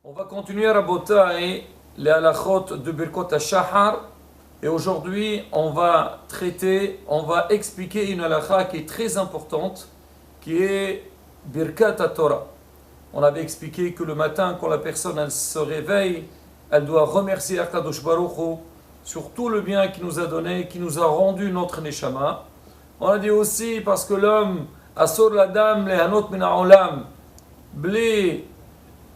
On va continuer à Rabotai, les halachot de Birkot HaShahar. Et aujourd'hui, on va expliquer une halacha qui est très importante, qui est Birkat HaTorah. On avait expliqué que le matin, quand la personne elle se réveille, elle doit remercier Akadosh Baruch Hu sur tout le bien qu'il nous a donné, qui nous a rendu notre Neshama. On a dit aussi parce que l'homme, Asur l'Adam, les Hanot min ha'olam, blé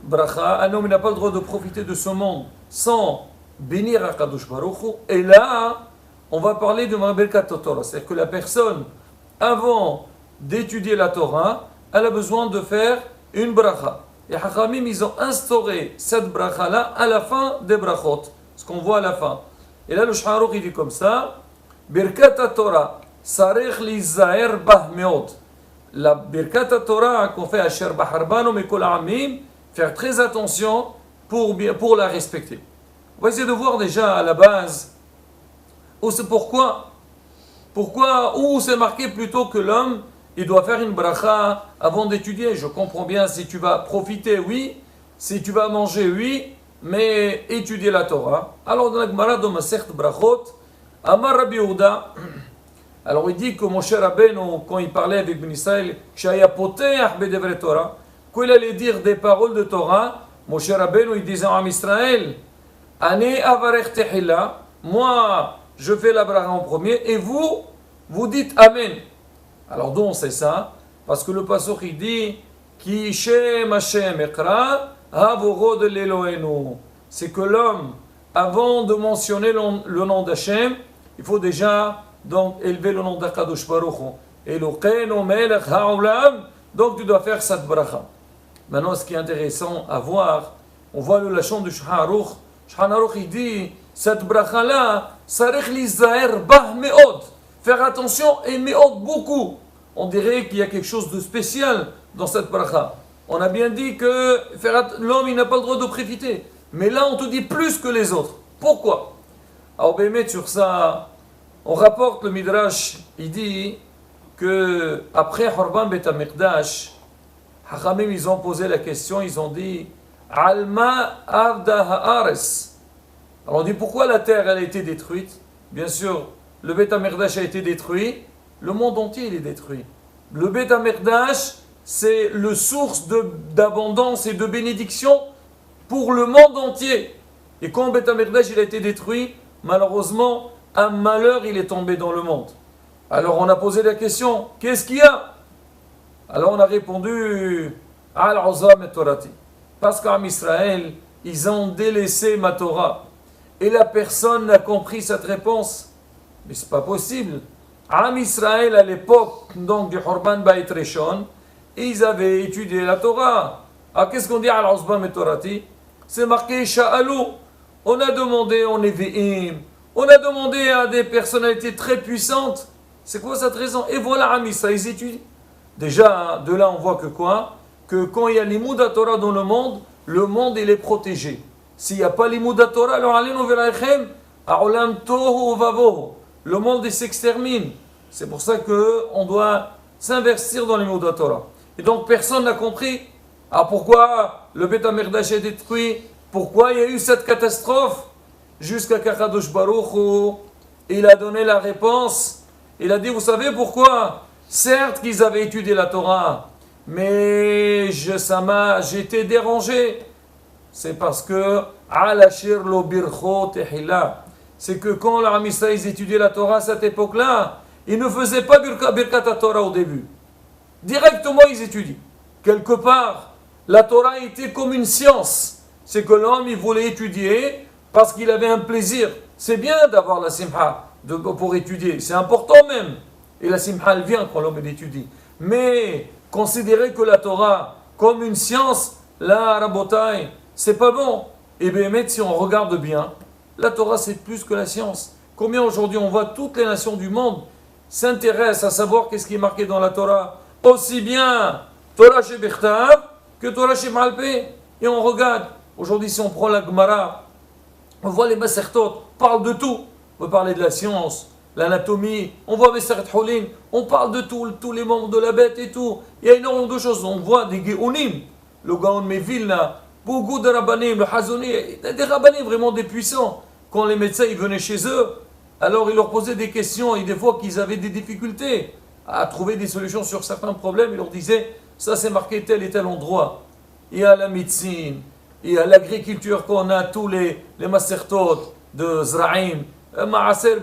bracha, un homme n'a pas le droit de profiter de ce monde sans bénir Akadosh Baruch Hu. Et là, on va parler de Birkat Torah. C'est-à-dire que la personne, avant d'étudier la Torah, elle a besoin de faire une bracha. Et Hachamim, ils ont instauré cette bracha-là à la fin des brachot, ce qu'on voit à la fin. Et là, le Shulchan Aruch, il dit comme ça, Birkat Torah, sarech lizaher bah meod. La Birkat Torah qu'on fait à Asher Baharbano Mekol Amim, faire très attention pour la respecter. On va essayer de voir déjà à la base où c'est pourquoi où c'est marqué plutôt que l'homme il doit faire une bracha avant d'étudier. Je comprends bien si tu vas profiter, oui, si tu vas manger, oui, mais étudier la Torah. Alors dans la Gemara de Masechet Brachot, Amar Rabbi Yehuda, alors il dit que Moshe Rabbeinu, quand il parlait avec Ben Israël, Shaya Poteach Bedevre Torah, quand il allait dire des paroles de Torah, Moshe Rabbeinu il disait à Israël, Ane avarech tehila, moi je fais la bracha en premier, et vous dites Amen. Alors d'où on sait ça? Parce que le pasuk il dit Ki Shem Hashem Ekra Havorod l'Elohenu. C'est que l'homme, avant de mentionner le nom d'Hashem, il faut déjà donc élever le nom d'Akadosh Baruch Hu. Elokeinu Melech Haolam. Donc tu dois faire cette bracha. Maintenant, ce qui est intéressant à voir, on voit le lachon du Shulchan Aruch. Shulchan Aruch il dit cette bracha là, sarech lizaher bah meod. Faire attention et meod beaucoup. On dirait qu'il y a quelque chose de spécial dans cette bracha. On a bien dit que l'homme il n'a pas le droit de profiter. Mais là on te dit plus que les autres. Pourquoi? Alors Bémet sur ça, on rapporte le Midrash, il dit que après Horban Bet HaMikdash, Hachamim ils ont posé la question, ils ont dit Alma Avda Haares. Alors on dit pourquoi la terre elle a été détruite? Bien sûr, le Beth HaMikdash a été détruit, le monde entier il est détruit. Le Beth HaMikdash, c'est le source d'abondance et de bénédiction pour le monde entier. Et quand le Beth HaMikdash il a été détruit, malheureusement, un malheur il est tombé dans le monde. Alors on a posé la question, qu'est-ce qu'il y a? Alors on a répondu, Al-Uzam et Torati. Parce qu'en Israël, ils ont délaissé ma Torah. Et la personne n'a compris cette réponse. Mais c'est pas possible. Am Israël, à l'époque donc du Horban Bait Rishon, ils avaient étudié la Torah. Ah, qu'est-ce qu'on dit à l'Uzbam et Torati? C'est marqué Sha'alou. On a demandé, on est Ve'im. On a demandé à des personnalités très puissantes. C'est quoi cette raison? Et voilà, Am Israël, ils étudient. Déjà, de là, on voit que quoi? Que quand il y a l'imoud Torah dans le monde, il est protégé. S'il n'y a pas l'imoud Torah, alors allez nous verrachem, a'olam tohu vavohu. Le monde il s'extermine. C'est pour ça qu'on doit s'investir dans l'imoud Torah. Et donc personne n'a compris. Alors pourquoi le Beth HaMikdash est détruit? Pourquoi il y a eu cette catastrophe? Jusqu'à Kadosh Baruch Hu, il a donné la réponse. Il a dit, vous savez pourquoi? Certes qu'ils avaient étudié la Torah, mais j'étais dérangé. C'est parce que Al-Ashir lo bircho tehila. C'est que quand les Amisraël étudiaient la Torah à cette époque-là, ils ne faisaient pas Birkat Torah au début. Directement ils étudient. Quelque part, la Torah était comme une science. C'est que l'homme il voulait étudier parce qu'il avait un plaisir. C'est bien d'avoir la simha pour étudier, c'est important même. Et la simha elle vient quand l'homme étudie. Mais considérer que la Torah comme une science, là, Rabotai, c'est pas bon. Et bien, si on regarde bien, la Torah c'est plus que la science. Combien aujourd'hui on voit toutes les nations du monde s'intéressent à savoir qu'est-ce qui est marqué dans la Torah. Aussi bien Torah chez Bechtav que Torah chez Malpé. Et on regarde, aujourd'hui si on prend la Gemara, on voit les Masertot, on parle de tout. On peut parler de la science, l'anatomie, on voit Meseret Holin, on parle de tout, tous les membres de la bête et tout. Il y a énormément de choses. On voit des Géonim, le Gaon Mevilna, Beaucoup de rabbanim, le Hazouni, des rabbanim vraiment des puissants. Quand les médecins ils venaient chez eux, alors ils leur posaient des questions et des fois qu'ils avaient des difficultés à trouver des solutions sur certains problèmes, ils leur disaient, ça c'est marqué tel et tel endroit. Il y a la médecine, il y a l'agriculture qu'on a, tous les masertot de Zraïm, Maaser,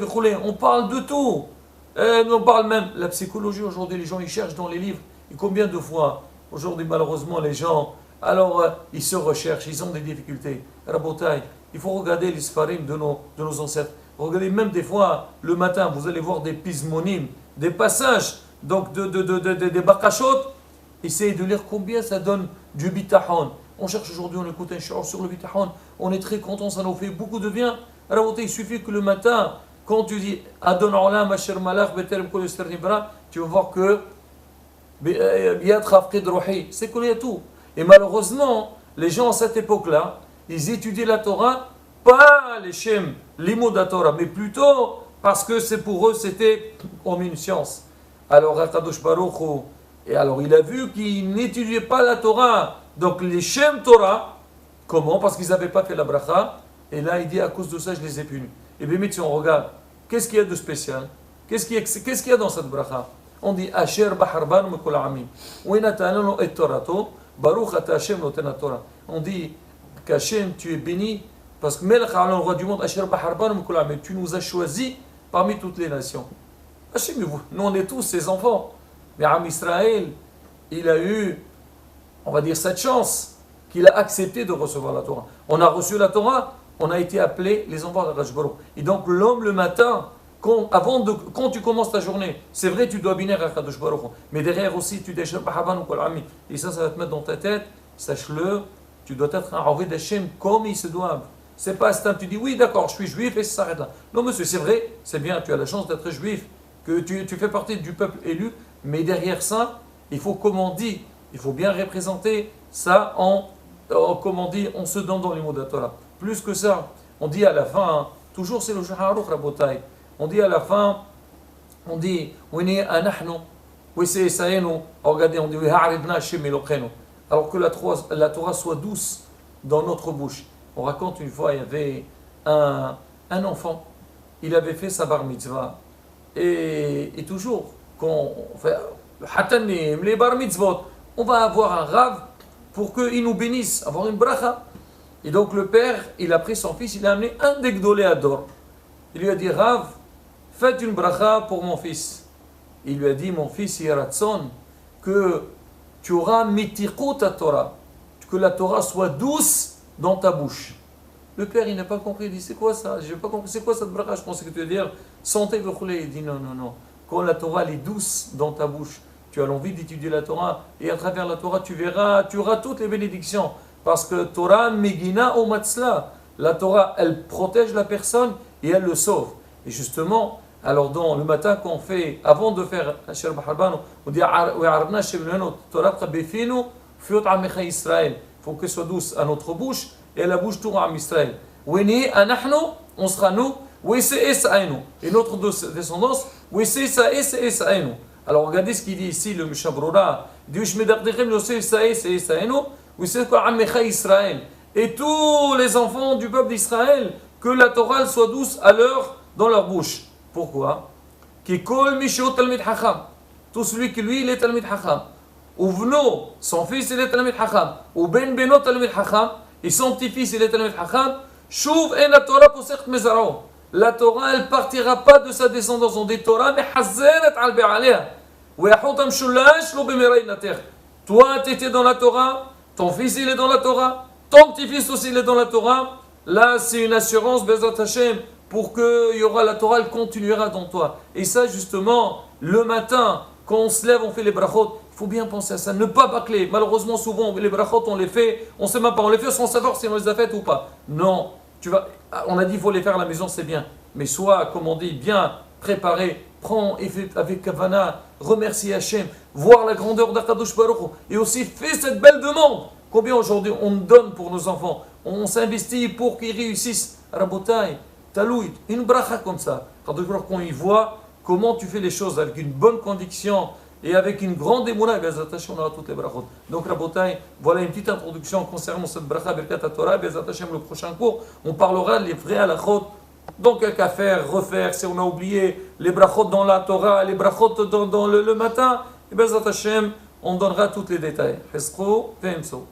on parle de tout. On parle même la psychologie aujourd'hui, les gens ils cherchent dans les livres. Et combien de fois, aujourd'hui malheureusement les gens, alors ils se recherchent, ils ont des difficultés. Rabotai, il faut regarder les sfarim de nos ancêtres. Regardez même des fois, le matin, vous allez voir des pismonimes, des passages, donc des bakashot. Essayez de lire combien ça donne du bitahon. On cherche aujourd'hui, on écoute un shiur sur le bitahon. On est très content, ça nous fait beaucoup de bien. Alors, il suffit que le matin, quand tu dis Adon Olam, Asher Malach, Beterem Kol Ester Nibra, tu vas voir que c'est qu'il y a tout. Et malheureusement, les gens à cette époque-là, ils étudient la Torah, pas les Shem, les mots de la Torah, mais plutôt parce que c'est pour eux, c'était comme une science. Alors, Akadosh Baruch Hu, et alors il a vu qu'ils n'étudiaient pas la Torah, donc les Shem Torah, comment? Parce qu'ils n'avaient pas fait la bracha, et là il dit à cause de ça je les ai punis. Et bien, si on regarde, qu'est-ce qu'il y a de spécial? Qu'est-ce qu'il y a dans cette bracha? On dit Asher Baharban Mekol Amim. Ouinatanano et Torato, Baruch Ata Hashem Noten Torah. On dit qu'Hachem, tu es béni, parce que Melech Aaron, le roi du monde, Asher Baharban Mekol Amim, tu nous as choisis parmi toutes les nations. Hachem, nous on est tous ses enfants. Mais Am Israël, il a eu, on va dire, cette chance qu'il a accepté de recevoir la Torah. On a reçu la Torah, on a été appelés les enfants de Baruch. Et donc l'homme le matin, quand tu commences ta journée, c'est vrai tu dois bénir Akadosh Baruch Hu, mais derrière aussi tu déchires Bahaban ou Kol Ami. Et ça va te mettre dans ta tête, sache-le, tu dois être un Ravid Hashem comme ils se doivent. C'est pas instant, tu dis oui d'accord, je suis juif et ça s'arrête là. Non monsieur, c'est vrai, c'est bien, tu as la chance d'être juif, que tu fais partie du peuple élu, mais derrière ça, il faut, comme on dit, il faut bien représenter ça comme on dit, on se donne dans les mots de la Torah. Plus que ça, on dit à la fin, toujours c'est le Shulchan Rabotai, on dit à la fin, on dit, regardez, on dit, alors que la Torah soit douce dans notre bouche. On raconte une fois, il y avait un enfant, il avait fait sa bar mitzvah, et toujours, quand on fait le hatanim, les bar mitzvot, on va avoir un rave pour qu'il nous bénisse, avoir une bracha. Et donc le père, il a pris son fils, il a amené un degdolé à d'or. Il lui a dit, Rav, faites une bracha pour mon fils. Il lui a dit, mon fils, Yeratson, que tu auras mitikut à Torah, que la Torah soit douce dans ta bouche. Le père, il n'a pas compris, il dit, c'est quoi ça? Je n'ai pas compris, c'est quoi cette bracha? Je pensais que tu veux dire, santé, v'choulé. Il dit, non, non, non. Quand la Torah elle est douce dans ta bouche, tu as l'envie d'étudier la Torah, et à travers la Torah, tu auras toutes les bénédictions. Parce que Torah, Megina ou Matzla, la Torah, elle protège la personne et elle le sauve. Et justement, alors dans le matin qu'on fait, avant de faire Asher Baharban, on dit Torah Befinu, Fiot Amecha Israël. Il faut qu'elle soit douce à notre bouche et à la bouche tout Am Israël. Weni Anachno, on sera nous, Wese Es Ainu. Et notre descendance, Wese Sa Es Ainu. Alors regardez ce qu'il dit ici, le Mishabrora. Il dit Shmedardechem lo Se Sa Es Ainu. Et tous les enfants du peuple d'Israël, que la Torah soit douce dans leur bouche. Pourquoi? Tout celui qui lui, il est Talmid Hacham. Ou Vno, son fils, il est Talmid Hacham. Ou Ben Beno Talmid Hacham. Et son petit-fils, il est Talmid Hacham. Chouv en la Torah posert mezaro. La Torah, elle partira pas de sa descendance. On dit Torah, mais hazeret al be'alea. Ou yahotam shulash lo b'meray nater. Toi, tu étais dans la Torah. Ton fils, il est dans la Torah. Ton petit-fils aussi, il est dans la Torah. Là, c'est une assurance, Bezat Hashem, pour que y aura la Torah, elle continuera dans toi. Et ça, justement, le matin, quand on se lève, on fait les brachot. Il faut bien penser à ça. Ne pas bâcler. Malheureusement, souvent, les brachot, on les fait. On ne sait même pas. On les fait sans savoir si on les a faites ou pas. Non. On a dit qu'il faut les faire à la maison, c'est bien. Mais sois, comme on dit, bien préparé. Prends et fais avec Kavana, remercie Hachem, voir la grandeur d'Akadosh Baruch Hu, et aussi fais cette belle demande. Combien aujourd'hui on donne pour nos enfants, on s'investit pour qu'ils réussissent. Rabotai, Taloui, une bracha comme ça. Quand il voit comment tu fais les choses avec une bonne conviction et avec une grande émouna, Bezrat Hashem, on aura toutes les brachot. Donc, Rabotai, voilà une petite introduction concernant cette bracha Birkat Torah. Bezrat Hashem, le prochain cours, on parlera les vrais halachot. Donc, qu'à faire, refaire, si on a oublié les brachot dans la Torah, les brachot dans le matin, et Bezrat Hashem, on donnera tous les détails. Hesro, Vemso.